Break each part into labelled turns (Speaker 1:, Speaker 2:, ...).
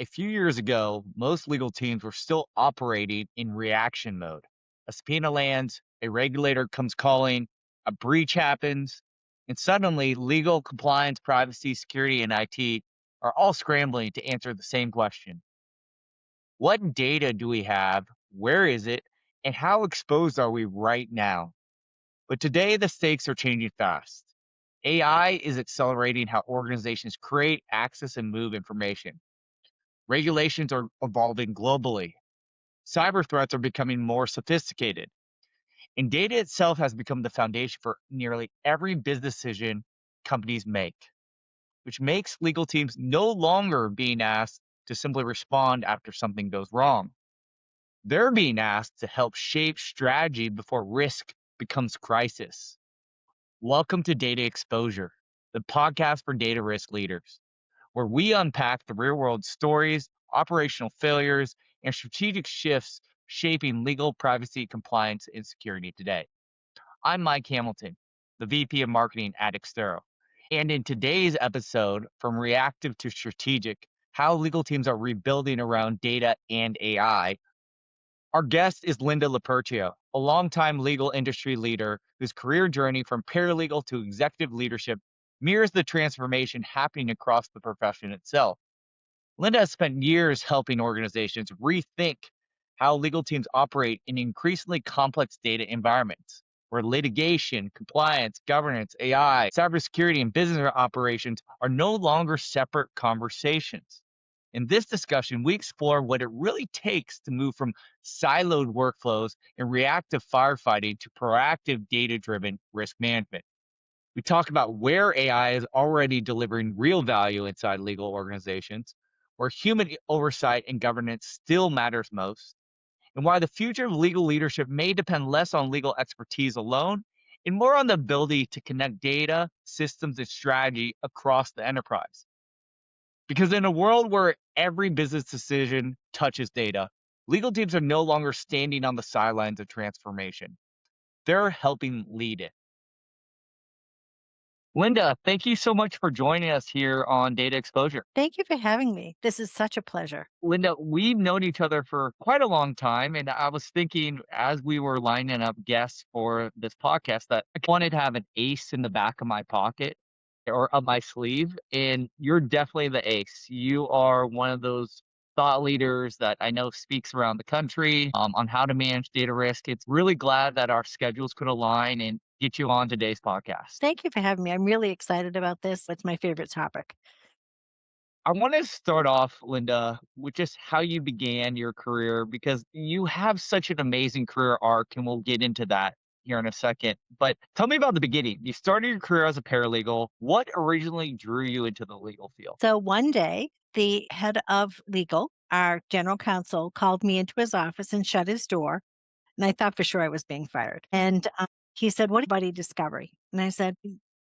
Speaker 1: A few years ago, most legal teams were still operating in reaction mode. A subpoena lands, a regulator comes calling, a breach happens, and suddenly legal, compliance, privacy, security, and IT are all scrambling to answer the same question. What data do we have? Where is it? And how exposed are we right now? But today, the stakes are changing fast. AI is accelerating how organizations create, access, and move information. Regulations are evolving globally. Cyber threats are becoming more sophisticated. And data itself has become the foundation for nearly every business decision companies make, which makes legal teams no longer being asked to simply respond after something goes wrong. They're being asked to help shape strategy before risk becomes crisis. Welcome to Data Exposure, the podcast for data risk leaders, where we unpack the real world stories, operational failures, and strategic shifts shaping legal privacy, compliance, and security today. I'm Mike Hamilton, the VP of Marketing at Xterra. And in today's episode, from reactive to strategic, how legal teams are rebuilding around data and AI, our guest is Linda Luperchio, a longtime legal industry leader whose career journey from paralegal to executive leadership mirrors the transformation happening across the profession itself. Linda has spent years helping organizations rethink how legal teams operate in increasingly complex data environments where litigation, compliance, governance, AI, cybersecurity, and business operations are no longer separate conversations. In this discussion, we explore what it really takes to move from siloed workflows and reactive firefighting to proactive data driven risk management. We talk about where AI is already delivering real value inside legal organizations, where human oversight and governance still matters most, and why the future of legal leadership may depend less on legal expertise alone and more on the ability to connect data, systems, and strategy across the enterprise. Because in a world where every business decision touches data, legal teams are no longer standing on the sidelines of transformation. They're helping lead it. Linda, thank you so much for joining us here on Data Exposure.
Speaker 2: Thank you for having me. This is such a pleasure.
Speaker 1: Linda, we've known each other for quite a long time. And I was thinking as we were lining up guests for this podcast that I wanted to have an ace in the back of my pocket or up my sleeve. And you're definitely the ace. You are one of those thought leaders that I know speaks around the country on how to manage data risk. It's really glad that our schedules could align and get you on today's podcast.
Speaker 2: Thank you for having me. I'm really excited about this. It's my favorite topic.
Speaker 1: I want to start off, Linda, with just how you began your career because you have such an amazing career arc, and we'll get into that here in a second. But tell me about the beginning. You started your career as a paralegal. What originally drew you into the legal field?
Speaker 2: So one day, the head of legal, our general counsel, called me into his office and shut his door. And I thought for sure I was being fired. And he said, "What about discovery?" And I said,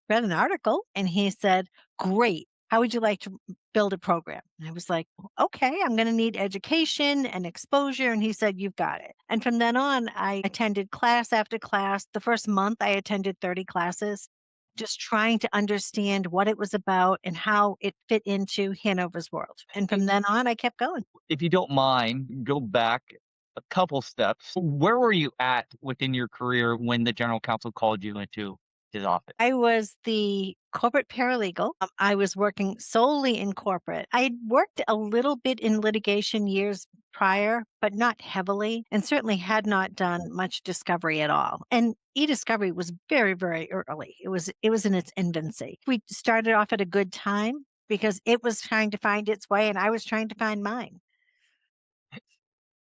Speaker 2: "Read an article." And he said, "Great. How would you like to build a program?" And I was like, "Okay, I'm going to need education and exposure." And he said, "You've got it." And from then on, I attended class after class. The first month, I attended 30 classes, just trying to understand what it was about and how it fit into Hanover's world. And from then on, I kept going.
Speaker 1: If you don't mind, go back a couple steps. Where were you at within your career when the general counsel called you into his office?
Speaker 2: I was the corporate paralegal. I was working solely in corporate. I had worked a little bit in litigation years prior, but not heavily, and certainly had not done much discovery at all. And e-discovery was very, very early. It was in its infancy. We started off at a good time because it was trying to find its way and I was trying to find mine.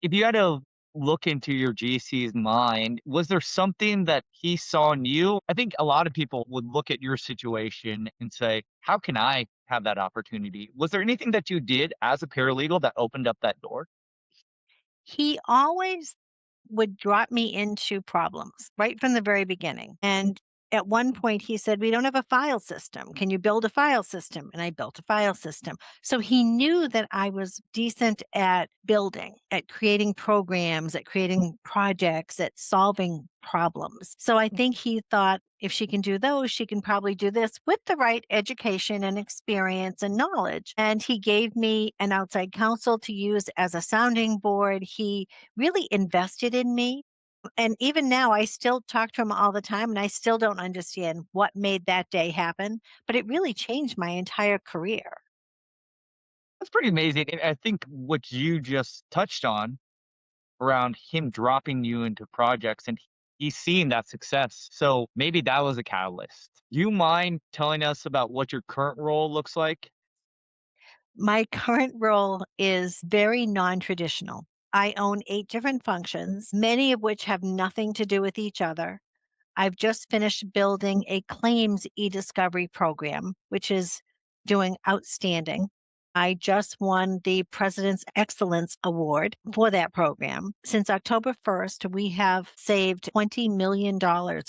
Speaker 1: If you had to look into your GC's mind, was there something that he saw in you? I think a lot of people would look at your situation and say, how can I have that opportunity? Was there anything that you did as a paralegal that opened up that door?
Speaker 2: He always would drop me into problems right from the very beginning. And At one point, he said, "We don't have a file system. Can you build a file system?" And I built a file system. So he knew that I was decent at building, at creating programs, at creating projects, at solving problems. So I think he thought, if she can do those, she can probably do this with the right education and experience and knowledge. And he gave me an outside counsel to use as a sounding board. He really invested in me, and even now, I still talk to him all the time, and I still don't understand what made that day happen, but it really changed my entire career.
Speaker 1: That's pretty amazing. And I think what you just touched on around him dropping you into projects and he's seeing that success. So maybe that was a catalyst. Do you mind telling us about what your current role looks like?
Speaker 2: My current role is very non-traditional. I own 8 different functions, many of which have nothing to do with each other. I've just finished building a claims e-discovery program, which is doing outstanding. I just won the President's Excellence Award for that program. Since October 1st, we have saved $20 million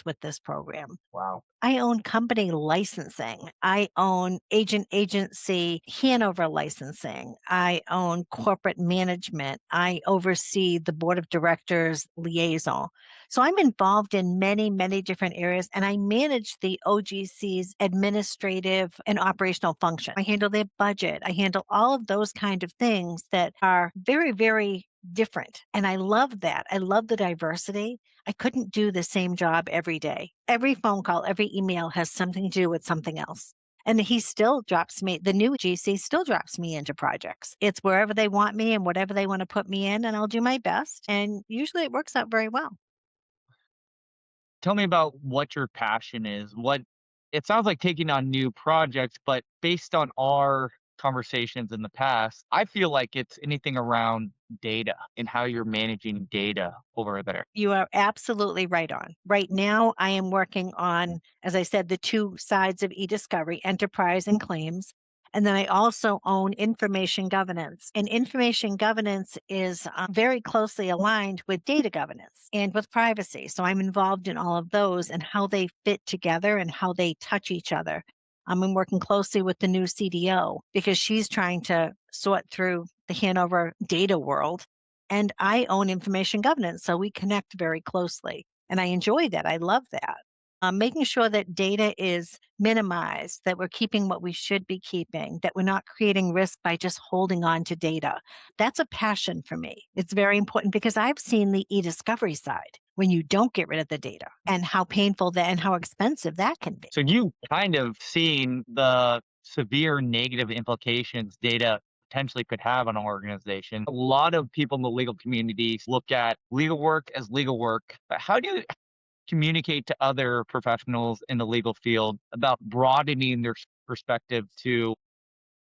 Speaker 2: with this program.
Speaker 1: Wow.
Speaker 2: I own company licensing. I own agent agency Hanover licensing. I own corporate management. I oversee the board of directors liaison. So I'm involved in many, many different areas, and I manage the OGC's administrative and operational function. I handle their budget. I handle all of those kind of things that are very, very different. And I love that. I love the diversity. I couldn't do the same job every day. Every phone call, every email has something to do with something else. And he still drops me, the new GC still drops me into projects. It's wherever they want me and whatever they want to put me in, and I'll do my best. And usually it works out very well.
Speaker 1: Tell me about what your passion is. What it sounds like taking on new projects, but based on our conversations in the past, I feel like it's anything around data and how you're managing data over there.
Speaker 2: You are absolutely right on. Right now, I am working on, as I said, the two sides of e-discovery, enterprise and claims. And then I also own information governance. And information governance is very closely aligned with data governance and with privacy. So I'm involved in all of those and how they fit together and how they touch each other. I'm working closely with the new CDO because she's trying to sort through the Hanover data world, and I own information governance. So we connect very closely. And I enjoy that. I love that. Making sure that data is minimized, that we're keeping what we should be keeping, that we're not creating risk by just holding on to data. That's a passion for me. It's very important because I've seen the e discovery side when you don't get rid of the data and how painful that and how expensive that can be.
Speaker 1: So you kind of seeing the severe negative implications data potentially could have on an organization. A lot of people in the legal community look at legal work as legal work. But how do you communicate to other professionals in the legal field about broadening their perspective to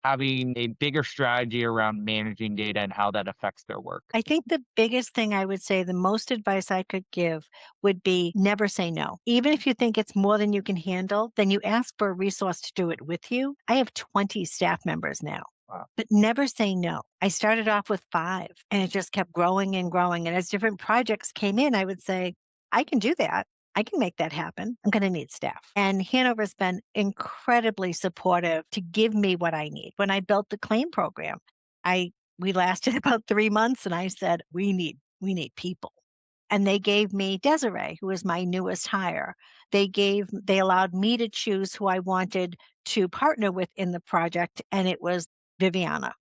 Speaker 1: having a bigger strategy around managing data and how that affects their work?
Speaker 2: I think the biggest thing I would say, the most advice I could give would be never say no. Even if you think it's more than you can handle, then you ask for a resource to do it with you. I have 20 staff members now.
Speaker 1: Wow.
Speaker 2: But never say no. I started off with 5 and it just kept growing and growing. And as different projects came in, I would say, I can do that. I can make that happen. I'm going to need staff. And Hanover's been incredibly supportive to give me what I need. When I built the claim program, I we lasted about 3 months and I said, we need people. And they gave me Desiree, who is my newest hire. They allowed me to choose who I wanted to partner with in the project, and it was Viviana.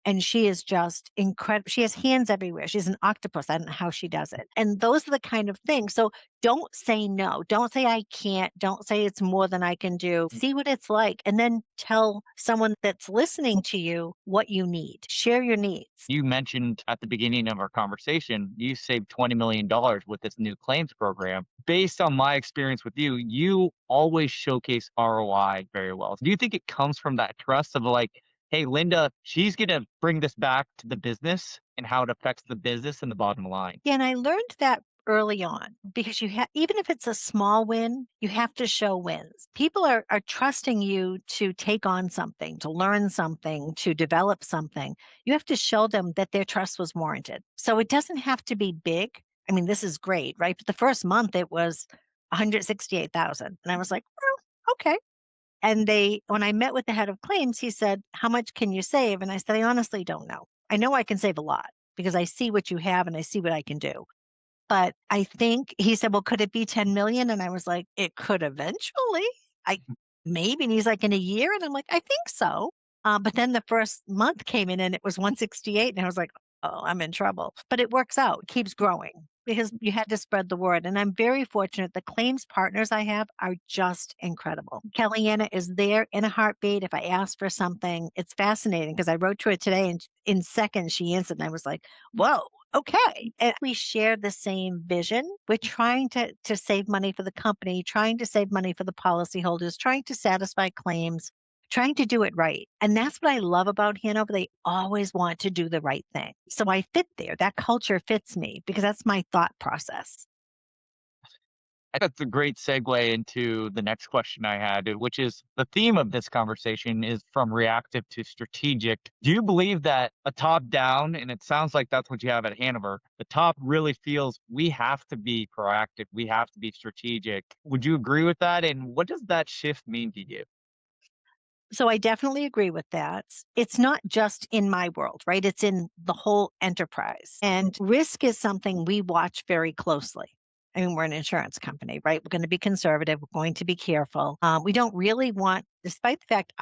Speaker 2: And she is just incredible. She has hands everywhere. She's an octopus. I don't know how she does it. And those are the kind of things. So don't say no. Don't say I can't. Don't say it's more than I can do. See what it's like. And then tell someone that's listening to you what you need. Share your needs.
Speaker 1: You mentioned at the beginning of our conversation, you saved $20 million with this new claims program. Based on my experience with you, you always showcase ROI very well. Do you think it comes from that trust of like, hey, Linda, she's going to bring this back to the business and how it affects the business and the bottom line?
Speaker 2: Yeah, and I learned that early on because you have, even if it's a small win, you have to show wins. People are trusting you to take on something, to learn something, to develop something. You have to show them that their trust was warranted. So it doesn't have to be big. I mean, this is great, right? But the first month it was 168,000. And I was like, well, okay. And when I met with the head of claims, he said, how much can you save? And I said, I honestly don't know. I know I can save a lot because I see what you have and I see what I can do. But I think he said, well, could it be 10 million? And I was like, it could eventually. I maybe. And he's like, in a year? And I'm like, I think so. But then the first month came in and it was 168. And I was like, oh, I'm in trouble. But it works out, it keeps growing because you had to spread the word. And I'm very fortunate. The claims partners I have are just incredible. Kellyanna is there in a heartbeat. If I ask for something, it's fascinating because I wrote to her today and in seconds she answered. And I was like, whoa, okay. And we share the same vision. We're trying to save money for the company, trying to save money for the policyholders, trying to satisfy claims, trying to do it right. And that's what I love about Hanover. They always want to do the right thing. So I fit there. That culture fits me because that's my thought process.
Speaker 1: That's a great segue into the next question I had, which is the theme of this conversation is from reactive to strategic. Do you believe that a top down, and it sounds like that's what you have at Hanover, the top really feels we have to be proactive, we have to be strategic. Would you agree with that? And what does that shift mean to you?
Speaker 2: So I definitely agree with that. It's not just in my world, right? It's in the whole enterprise. And risk is something we watch very closely. I mean, we're an insurance company, right? We're going to be conservative. We're going to be careful. We don't really want, despite the fact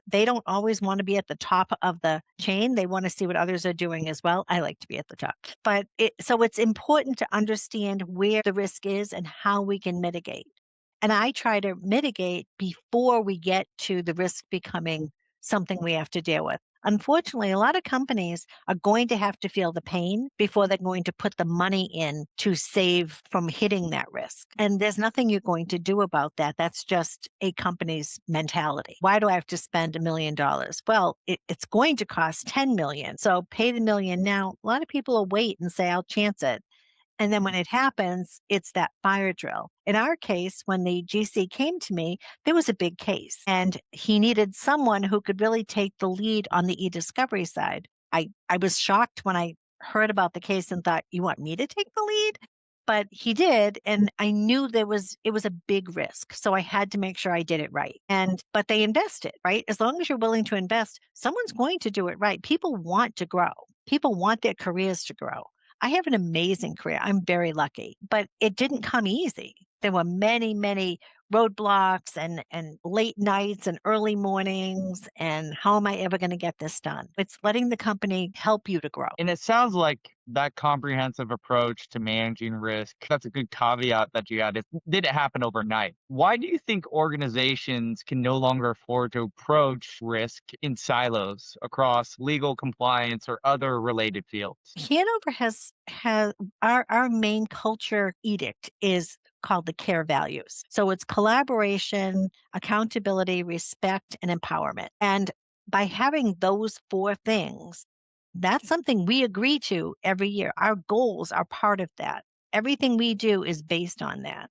Speaker 2: they don't always want to be at the top of the chain. They want to see what others are doing as well. I like to be at the top. So it's important to understand where the risk is and how we can mitigate. And I try to mitigate before we get to the risk becoming something we have to deal with. Unfortunately, a lot of companies are going to have to feel the pain before they're going to put the money in to save from hitting that risk. And there's nothing you're going to do about that. That's just a company's mentality. Why do I have to spend $1 million? Well, it's going to cost 10 million. So pay the million now. A lot of people will wait and say, I'll chance it. And then when it happens, it's that fire drill. In our case, when the GC came to me, there was a big case and he needed someone who could really take the lead on the e-discovery side. I was shocked when I heard about the case and thought, you want me to take the lead? But he did. And I knew it was a big risk. So I had to make sure I did it right. But they invested, right? As long as you're willing to invest, someone's going to do it right. People want to grow. People want their careers to grow. I have an amazing career. I'm very lucky, but it didn't come easy. There were many, many roadblocks and late nights and early mornings. And how am I ever going to get this done? It's letting the company help you to grow.
Speaker 1: And it sounds like that comprehensive approach to managing risk, that's a good caveat that you had. It didn't happen overnight. Why do you think organizations can no longer afford to approach risk in silos across legal compliance or other related fields?
Speaker 2: Hanover has our main culture edict is called the CARE values. So it's collaboration, accountability, respect, and empowerment. And by having those four things, that's something we agree to every year. Our goals are part of that. Everything we do is based on that.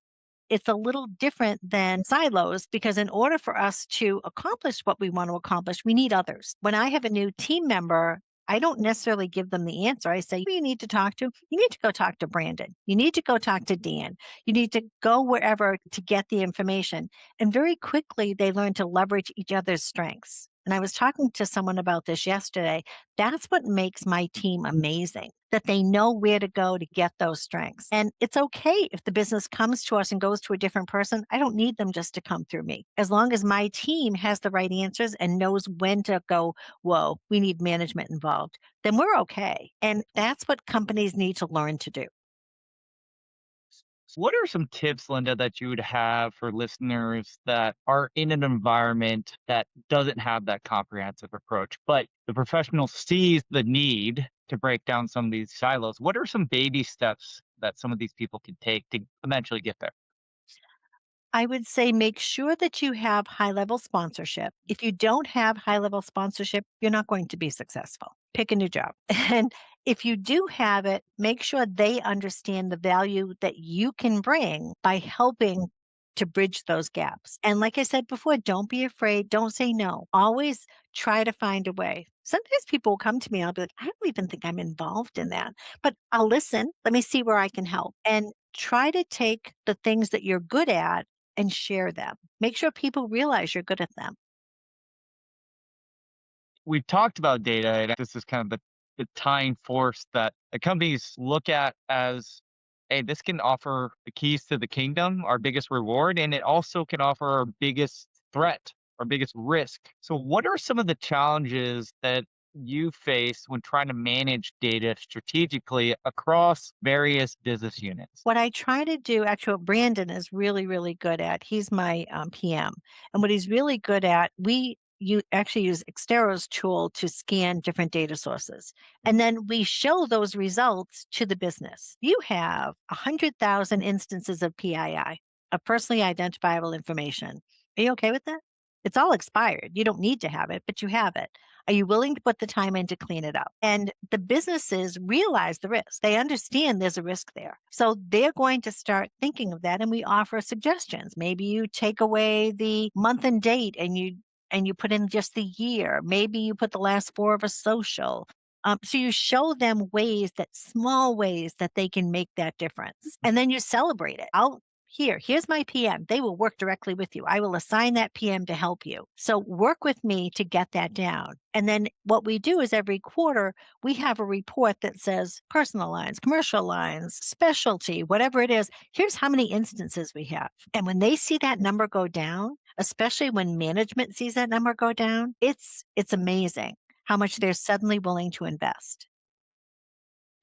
Speaker 2: It's a little different than silos because in order for us to accomplish what we want to accomplish, we need others. When I have a new team member, I don't necessarily give them the answer. I say, who you need to talk to? You need to go talk to Brandon. You need to go talk to Dan. You need to go wherever to get the information. And very quickly, they learn to leverage each other's strengths. And I was talking to someone about this yesterday. That's what makes my team amazing, that they know where to go to get those strengths. And it's okay if the business comes to us and goes to a different person. I don't need them just to come through me. As long as my team has the right answers and knows when to go, whoa, we need management involved, then we're okay. And that's what companies need to learn to do.
Speaker 1: What are some tips, Linda, that you would have for listeners that are in an environment that doesn't have that comprehensive approach, but the professional sees the need to break down some of these silos? What are some baby steps that some of these people can take to eventually get there?
Speaker 2: I would say make sure that you have high level sponsorship. If you don't have high level sponsorship, you're not going to be successful. Pick a new job. And if you do have it, make sure they understand the value that you can bring by helping to bridge those gaps. And like I said before, don't be afraid. Don't say no. Always try to find a way. Sometimes people will come to me, I'll be like, I don't even think I'm involved in that, but I'll listen. Let me see where I can help. And try to take the things that you're good at and share them. Make sure people realize you're good at them.
Speaker 1: We've talked about data, and this is kind of the tying force that the companies look at as, hey, this can offer the keys to the kingdom, our biggest reward, and it also can offer our biggest threat, our biggest risk. So, what are some of the challenges that you face when trying to manage data strategically across various business units?
Speaker 2: What I try to do, actually, what Brandon is really, really good at, he's my PM. And what he's really good at, you actually use Xtero's tool to scan different data sources. And then we show those results to the business. You have 100,000 instances of PII, of personally identifiable information. Are you okay with that? It's all expired. You don't need to have it, but you have it. Are you willing to put the time in to clean it up? And the businesses realize the risk. They understand there's a risk there. So they're going to start thinking of that and we offer suggestions. Maybe you take away the month and date and you put in just the year. Maybe you put the last four of a social. So you show them small ways that they can make that difference. And then you celebrate it. Here's my PM. They will work directly with you. I will assign that PM to help you. So work with me to get that down. And then what we do is every quarter, we have a report that says personal lines, commercial lines, specialty, whatever it is. Here's how many instances we have. And when they see that number go down, especially when management sees that number go down, it's amazing how much they're suddenly willing to invest.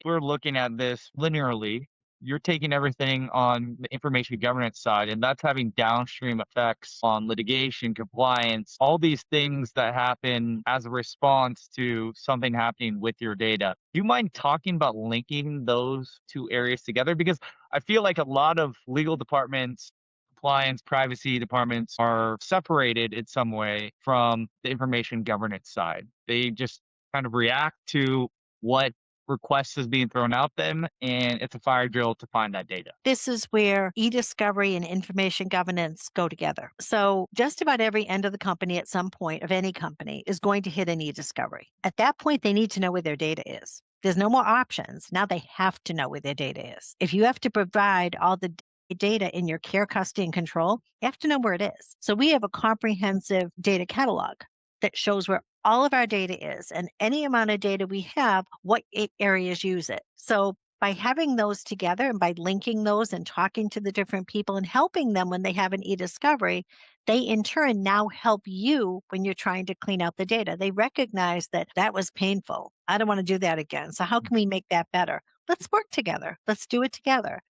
Speaker 1: We're looking at this linearly. You're taking everything on the information governance side, and that's having downstream effects on litigation, compliance, all these things that happen as a response to something happening with your data. Do you mind talking about linking those two areas together? Because I feel like a lot of legal departments, compliance, privacy departments are separated in some way from the information governance side. They just kind of react to what request is being thrown out them, and it's a fire drill to find that data.
Speaker 2: This is where e-discovery and information governance go together. So just about every end of the company at some point of any company is going to hit an e-discovery. At that point, they need to know where their data is. There's no more options. Now they have to know where their data is. If you have to provide all the data in your care, custody, and control, you have to know where it is. So we have a comprehensive data catalog that shows where all of our data is and any amount of data we have, what areas use it. So by having those together and by linking those and talking to the different people and helping them when they have an e-discovery, they in turn now help you when you're trying to clean out the data. They recognize that that was painful. I don't want to do that again. So how can we make that better? Let's work together. Let's do it together.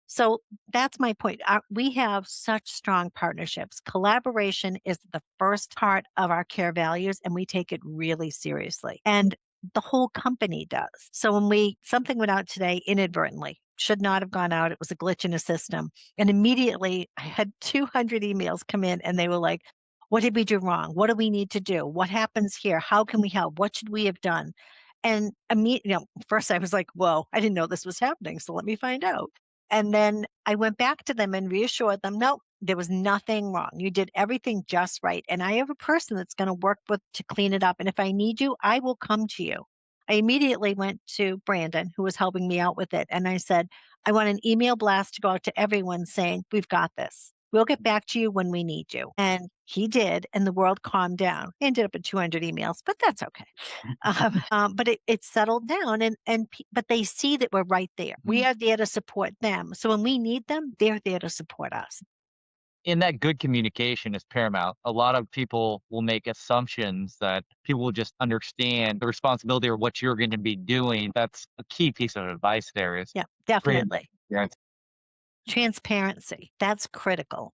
Speaker 2: So that's my point. We have such strong partnerships. Collaboration is the first part of our care values, and we take it really seriously. And the whole company does. So something went out today inadvertently, should not have gone out. It was a glitch in a system. And immediately I had 200 emails come in and they were like, what did we do wrong? What do we need to do? What happens here? How can we help? What should we have done? And first I was like, whoa, I didn't know this was happening. So let me find out. And then I went back to them and reassured them, no, there was nothing wrong. You did everything just right. And I have a person that's going to work with to clean it up. And if I need you, I will come to you. I immediately went to Brandon, who was helping me out with it. And I said, I want an email blast to go out to everyone saying, we've got this. We'll get back to you when we need you. And he did. And the world calmed down. I ended up with 200 emails, but that's okay. But it settled down, but they see that we're right there. We
Speaker 1: Mhm.
Speaker 2: are there to support them. So when we need them, they're there to support us.
Speaker 1: And that good communication is paramount. A lot of people will make assumptions that people will just understand the responsibility or what you're going to be doing. That's a key piece of advice there is
Speaker 2: Yeah,
Speaker 1: create
Speaker 2: definitely.
Speaker 1: transparency.
Speaker 2: Transparency. That's critical.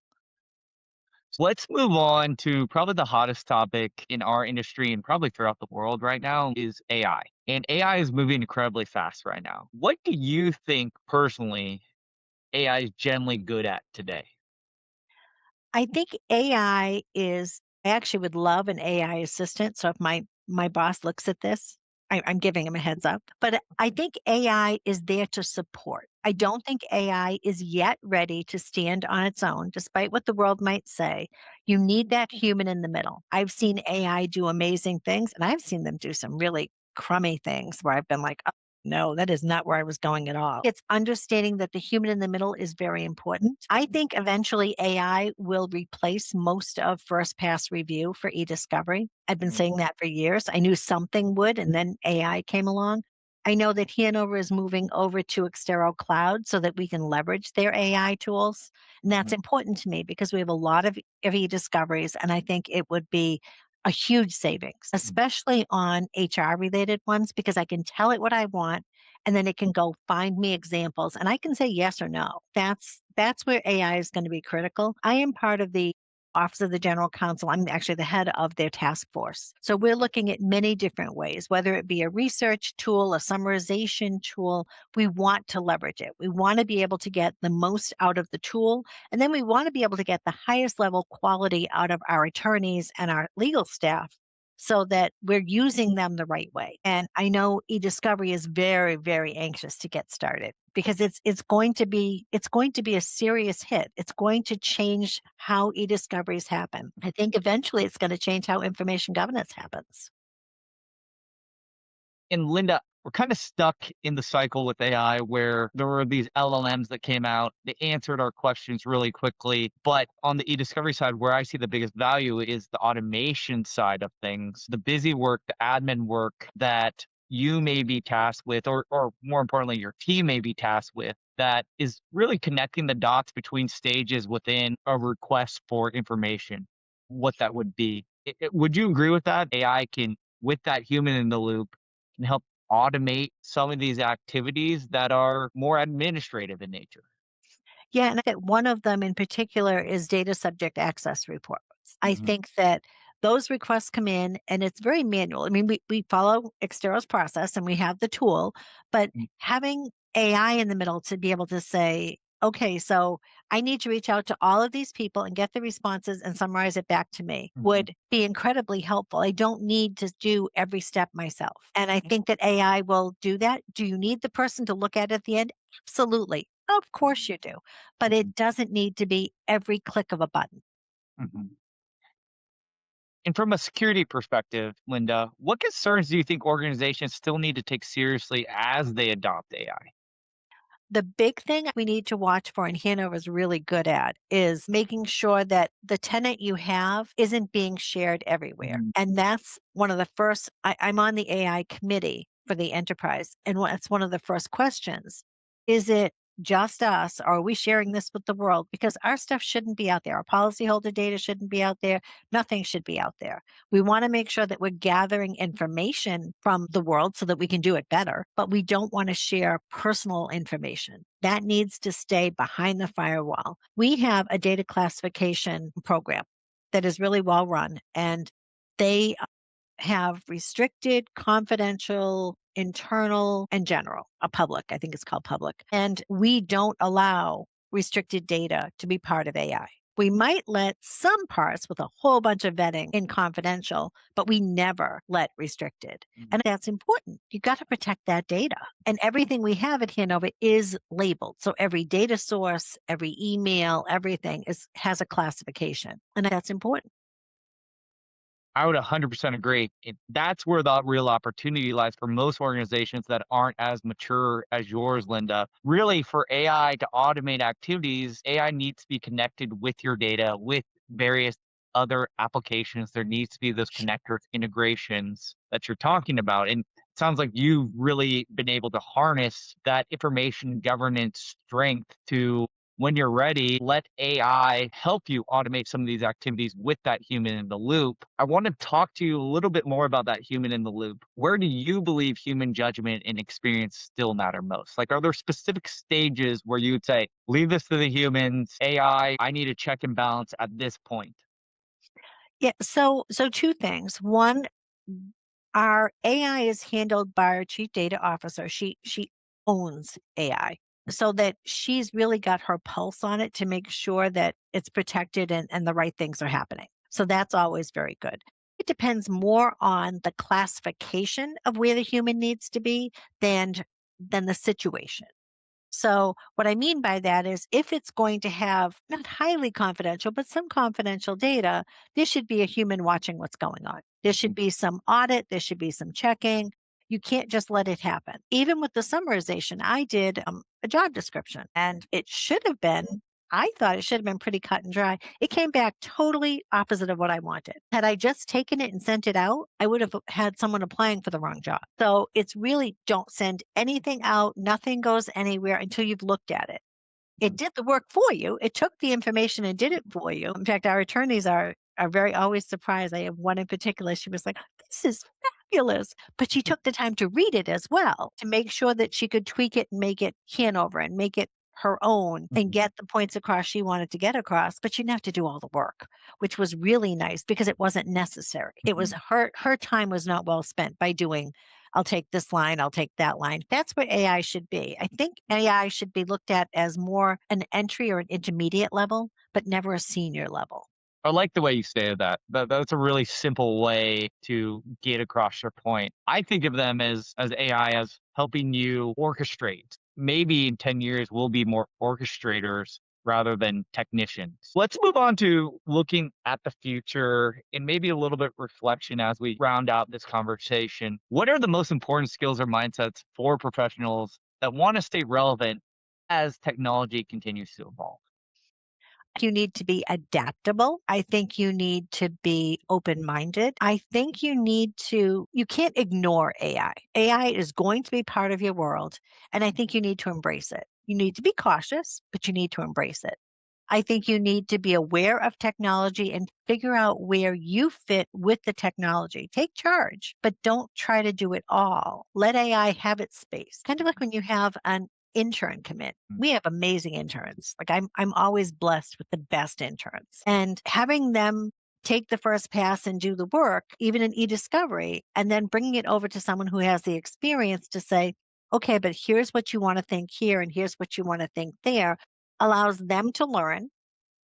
Speaker 1: So let's move on to probably the hottest topic in our industry and probably throughout the world right now is AI. And AI is moving incredibly fast right now. What do you think personally AI is generally good at today?
Speaker 2: I think I actually would love an AI assistant. So if my boss looks at this, I'm giving him a heads up. But I think AI is there to support. I don't think AI is yet ready to stand on its own, despite what the world might say. You need that human in the middle. I've seen AI do amazing things, and I've seen them do some really crummy things where I've been like, "Oh, no, that is not where I was going at all." It's understanding that the human in the middle is very important. I think eventually AI will replace most of first pass review for e-discovery. I've been saying that for years. I knew something would, and then AI came along. I know that Hanover is moving over to Extero Cloud so that we can leverage their AI tools. And that's important to me because we have a lot of e-discoveries, and I think it would be a huge savings, especially on HR related ones, because I can tell it what I want and then it can go find me examples and I can say yes or no. That's where AI is going to be critical. I am part of the Office of the General Counsel. I'm actually the head of their task force. So we're looking at many different ways, whether it be a research tool, a summarization tool. We want to leverage it. We want to be able to get the most out of the tool. And then we want to be able to get the highest level quality out of our attorneys and our legal staff so that we're using them the right way. And I know eDiscovery is very, very anxious to get started because it's going to be a serious hit. It's going to change how eDiscoveries happen. I think eventually it's going to change how information governance happens.
Speaker 1: And Linda, we're kind of stuck in the cycle with AI where there were these LLMs that came out. They answered our questions really quickly. But on the e-discovery side, where I see the biggest value is the automation side of things, the busy work, the admin work that you may be tasked with, or more importantly, your team may be tasked with, that is really connecting the dots between stages within a request for information, what that would be. Would you agree with that? AI can, with that human in the loop, can help automate some of these activities that are more administrative in nature.
Speaker 2: Yeah, and I think one of them in particular is data subject access reports. I
Speaker 1: Mhm,
Speaker 2: think that those requests come in and it's very manual. I mean, we follow Xtero's process and we have the tool, but
Speaker 1: mm,
Speaker 2: having AI in the middle to be able to say, okay, so I need to reach out to all of these people and get the responses and summarize it back to me
Speaker 1: mhm,
Speaker 2: would be incredibly helpful. I don't need to do every step myself. And I think that AI will do that. Do you need the person to look at it at the end? Absolutely. Of course you do, but
Speaker 1: mhm,
Speaker 2: it doesn't need to be every click of a button.
Speaker 1: mhm. And from a security perspective, Linda, what concerns do you think organizations still need to take seriously as they adopt AI?
Speaker 2: The big thing we need to watch for, and Hanover is really good at, is making sure that the tenant you have isn't being shared everywhere.
Speaker 1: Mhm,
Speaker 2: And that's one of the first, I'm on the AI committee for the enterprise. And it's one of the first questions. Is it just us, or are we sharing this with the world? Because our stuff shouldn't be out there. Our policyholder data shouldn't be out there. Nothing should be out there. We want to make sure that we're gathering information from the world so that we can do it better, but we don't want to share personal information. That needs to stay behind the firewall. We have a data classification program that is really well run, and they have restricted, confidential, internal, and general, a public. I think it's called public. And we don't allow restricted data to be part of AI. We might let some parts with a whole bunch of vetting in confidential, but we never let restricted.
Speaker 1: mhm.
Speaker 2: And that's important. You got to protect that data. And everything we have at Hanover is labeled. So every data source, every email, everything has a classification. And that's important.
Speaker 1: I would 100% agree. That's where the real opportunity lies for most organizations that aren't as mature as yours, Linda. Really, for AI to automate activities, AI needs to be connected with your data, with various other applications. There needs to be those connectors, integrations that you're talking about. And it sounds like you've really been able to harness that information governance strength to, when you're ready, let AI help you automate some of these activities with that human in the loop. I want to talk to you a little bit more about that human in the loop. Where do you believe human judgment and experience still matter most? Like, are there specific stages where you would say, leave this to the humans, AI, I need a check and balance at this point?
Speaker 2: Yeah, so two things. One, our AI is handled by our chief data officer. She owns AI so that she's really got her pulse on it to make sure that it's protected and the right things are happening. So that's always very good. it depends more on the classification of where the human needs to be than the situation. So, what I mean by that is if it's going to have not highly confidential, but some confidential data, there should be a human watching what's going on. There should
Speaker 1: Mhm.
Speaker 2: be some audit, there should be some checking. You can't just let it happen. Even with the summarization, I did a job description and it should have been. I thought it should have been pretty cut and dry. It came back totally opposite of what I wanted. Had I just taken it and sent it out, I would have had someone applying for the wrong job. So it's really don't send anything out. Nothing goes anywhere until you've looked at it. It did the work for you. It took the information and did it for you. In fact, our attorneys are very always surprised. I have one in particular. She was like, "This is fabulous," but she took the time to read it as well to make sure that she could tweak it and make it Hanover and make it her own and
Speaker 1: Mhm.
Speaker 2: get the points across she wanted to get across. But she didn't have to do all the work, which was really nice because it wasn't necessary. It was
Speaker 1: Mhm.
Speaker 2: her time was not well spent by doing I'll take this line, I'll take that line. That's what AI should be. I think AI should be looked at as more an entry or an intermediate level, but never a senior level.
Speaker 1: I like the way you stated that. That's a really simple way to get across your point. I think of them as AI as helping you orchestrate. Maybe in 10 years we'll be more orchestrators rather than technicians. Let's move on to looking at the future and maybe a little bit reflection as we round out this conversation. What are the most important skills or mindsets for professionals that want to stay relevant as technology continues to evolve?
Speaker 2: You need to be adaptable. I think you need to be open minded. I think you can't ignore AI. AI is going to be part of your world. And I think you need to embrace it. You need to be cautious, but you need to embrace it. I think you need to be aware of technology and figure out where you fit with the technology. Take charge, but don't try to do it all. Let AI have its space. Kind of like when you have an intern come in.
Speaker 1: Mm.
Speaker 2: We have amazing interns. Like I'm always blessed with the best interns. And having them take the first pass and do the work, even in e-discovery, and then bringing it over to someone who has the experience to say, okay, but here's what you want to think here and here's what you want to think there allows them to learn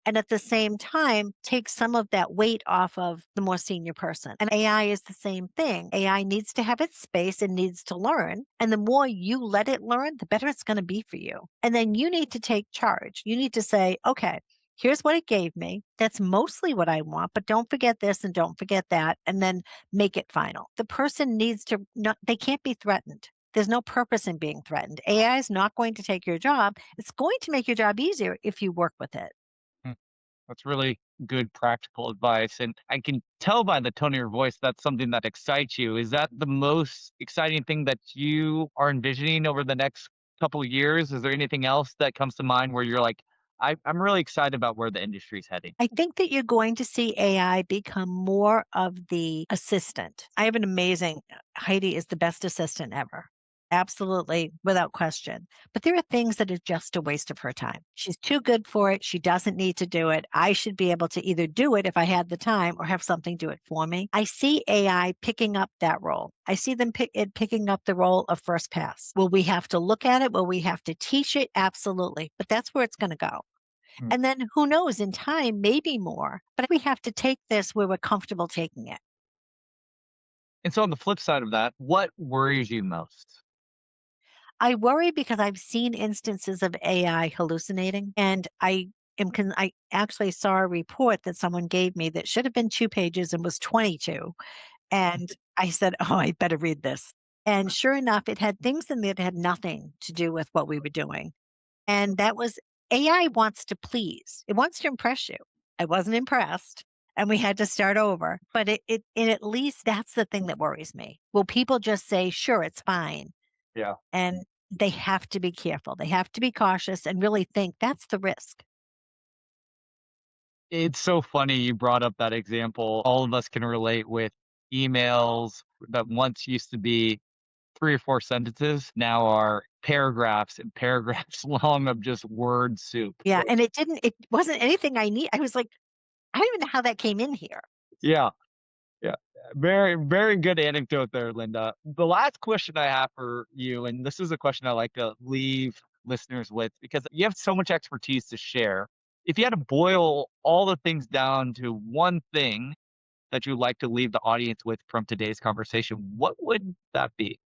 Speaker 2: and at the same time take some of that weight off of the more senior person. And AI is the same thing. AI needs to have its space and needs to learn. And the more you let it learn, the better it's going to be for you. And then you need to take charge. You need to say, okay, here's what it gave me. That's mostly what I want, but don't forget this and don't forget that. And then make it final. The person needs to not, they can't be threatened. There's no purpose in being threatened. AI is not going to take your job. It's going to make your job easier if you work with it.
Speaker 1: Mm. That's really good practical advice. And I can tell by the tone of your voice that's something that excites you. Is that the most exciting thing that you are envisioning over the next couple of years? Is there anything else that comes to mind where you're like, I'm really excited about where the industry's heading?
Speaker 2: I think that you're going to see AI become more of the assistant. I have an amazing Heidi is the best assistant ever. Absolutely, without question. But there are things that are just a waste of her time. She's too good for it. She doesn't need to do it. I should be able to either do it if I had the time or have something do it for me. I see AI picking up that role. I see them picking up the role of first pass. Will we have to look at it? Will we have to teach it? Absolutely. But that's where it's going to go.
Speaker 1: Mm.
Speaker 2: And then who knows, in time, maybe more. But we have to take this where we're comfortable taking it.
Speaker 1: And so on the flip side of that, what worries you most?
Speaker 2: I worry because I've seen instances of AI hallucinating, and I actually saw a report that someone gave me that should have been 2 pages and was 22. And I said, "Oh, I better read this." And sure enough, it had things in there that had nothing to do with what we were doing. And that was AI wants to please. It wants to impress you. I wasn't impressed and we had to start over. But it at least that's the thing that worries me. Will people just say, sure, it's fine?
Speaker 1: Yeah.
Speaker 2: And they have to be careful. They have to be cautious and really think that's the risk.
Speaker 1: It's so funny you brought up that example. All of us can relate with emails that once used to be 3 or 4 sentences now are paragraphs and paragraphs long of just word soup.
Speaker 2: Yeah. And it wasn't anything I need. I was like, I don't even know how that came in here.
Speaker 1: Yeah, yeah. Very, very good anecdote there, Linda. The last question I have for you, and this is a question I like to leave listeners with because you have so much expertise to share. If you had to boil all the things down to one thing that you'd like to leave the audience with from today's conversation, what would that be?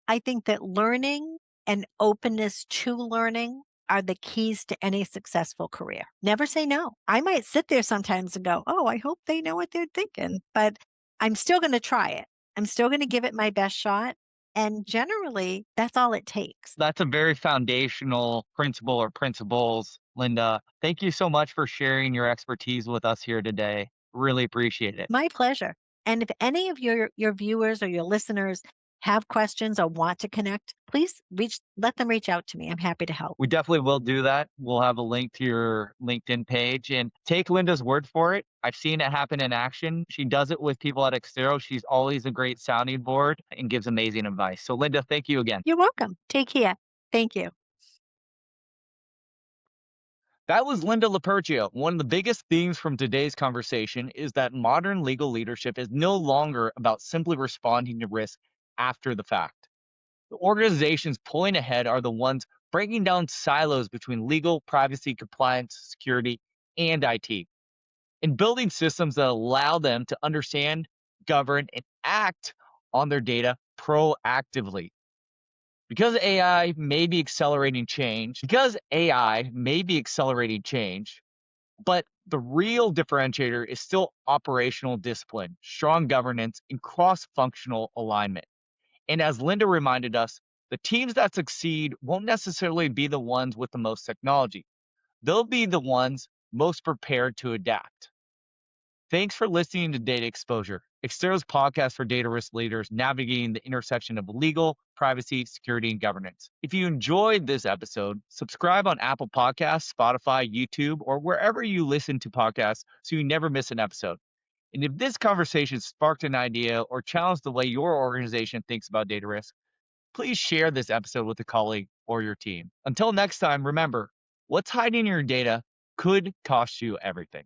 Speaker 2: I think that learning and openness to learning are the keys to any successful career. Never say no. I might sit there sometimes and go, oh, I hope they know what they're thinking, but I'm still going to try it. I'm still going to give it my best shot. And generally, that's all it takes.
Speaker 1: That's a very foundational principle or principles, Linda. Thank you so much for sharing your expertise with us here today. Really appreciate it.
Speaker 2: My pleasure. And if any of your viewers or your listeners have questions or want to connect, please let them reach out to me. I'm happy to help.
Speaker 1: We definitely will do that. We'll have a link to your LinkedIn page and take Linda's word for it. I've seen it happen in action. She does it with people at Xero. She's always a great sounding board and gives amazing advice. So, Linda, thank you again.
Speaker 2: You're welcome. Take care. Thank you.
Speaker 1: That was Linda Luperchio. One of the biggest themes from today's conversation is that modern legal leadership is no longer about simply responding to risk after the fact. The organizations pulling ahead are the ones breaking down silos between legal, privacy, compliance, security, and IT, and building systems that allow them to understand, govern, and act on their data proactively. Because AI may be accelerating change, but the real differentiator is still operational discipline, strong governance, and cross functional alignment. And as Linda reminded us, the teams that succeed won't necessarily be the ones with the most technology. They'll be the ones most prepared to adapt. Thanks for listening to Data Exposure, Xtero's podcast for data risk leaders navigating the intersection of legal, privacy, security, and governance. If you enjoyed this episode, subscribe on Apple Podcasts, Spotify, YouTube, or wherever you listen to podcasts so you never miss an episode. And if this conversation sparked an idea or challenged the way your organization thinks about data risk, please share this episode with a colleague or your team. Until next time, remember, what's hiding in your data could cost you everything.